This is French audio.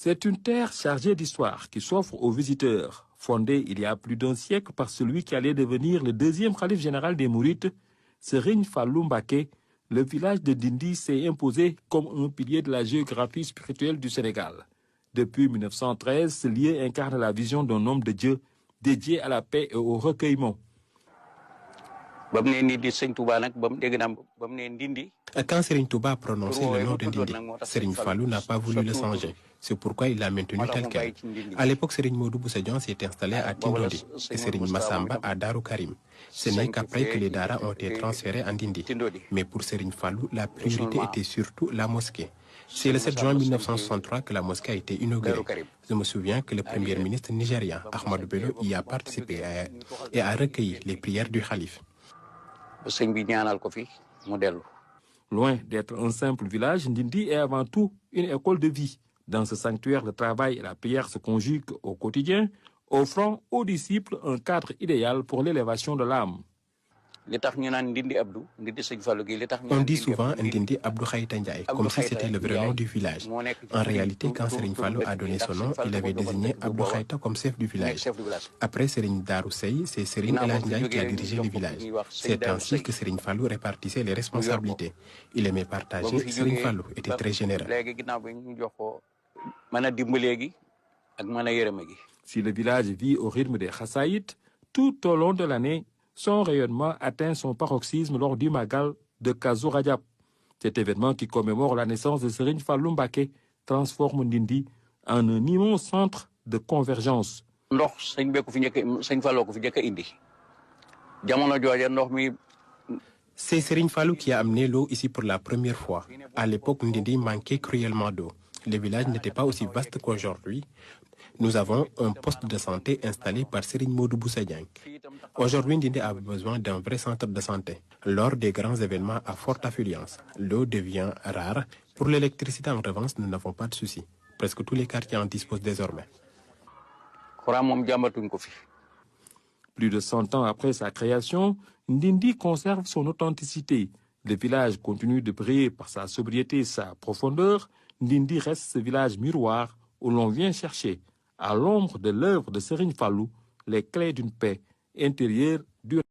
C'est une terre chargée d'histoire qui s'offre aux visiteurs. Fondée il y a plus d'un siècle par celui qui allait devenir le deuxième khalife général des Mourides, Serigne Fallou Mbacké, le village de Ndindy s'est imposé comme un pilier de la géographie spirituelle du Sénégal. Depuis 1913, ce lieu incarne la vision d'un homme de Dieu dédié à la paix et au recueillement. Quand Serigne Touba a prononcé le nom de Ndindy, Serigne Fallou n'a pas voulu le changer. C'est pourquoi il l'a maintenu tel quel. À l'époque, Serigne Modou Bousso Dieng s'est installé à Tindodi et Serigne Massamba à Darou Karim. Ce n'est qu'après que les daras ont été transférés à Ndindy. Mais pour Serigne Fallou, la priorité était surtout la mosquée. C'est le 7 juin 1963 que la mosquée a été inaugurée. Je me souviens que le premier ministre nigérien, Ahmadou Bello, y a participé et a recueilli les prières du khalife. Loin d'être un simple village, Ndindy est avant tout une école de vie. Dans ce sanctuaire, le travail et la prière se conjuguent au quotidien, offrant aux disciples un cadre idéal pour l'élévation de l'âme. On dit souvent Ndindy Abdou Khayta Ndiaye, comme si c'était le vrai nom du village. En réalité, quand Serigne Fallou a donné son nom, il avait désigné Abdou Khayta comme chef du village. Après Serigne Darou Sey, c'est Serigne El Hadj Ndiaye qui a dirigé le village. C'est ainsi que Serigne Fallou répartissait les responsabilités. Il aimait partager, Serigne Fallou était très généreux. Si le village vit au rythme des Khassaïtes, tout au long de l'année, son rayonnement atteint son paroxysme lors du Magal de Kazu Rajab. Cet événement qui commémore la naissance de Serigne Fallou Mbacké transforme Ndindy en un immense centre de convergence. C'est Serigne Fallou qui a amené l'eau ici pour la première fois. À l'époque, Ndindy manquait cruellement d'eau. Le village n'était pas aussi vaste qu'aujourd'hui. Nous avons un poste de santé installé par Serigne Modou Bousso Dieng. Aujourd'hui, Ndindy a besoin d'un vrai centre de santé. Lors des grands événements à forte affluence, l'eau devient rare. Pour l'électricité, en revanche, nous n'avons pas de souci. Presque tous les quartiers en disposent désormais. Plus de 100 ans après sa création, Ndindy conserve son authenticité. Le village continue de briller par sa sobriété et sa profondeur. Ndindy reste ce village miroir où l'on vient chercher, à l'ombre de l'œuvre de Serigne Fallou, les clés d'une paix intérieure durable.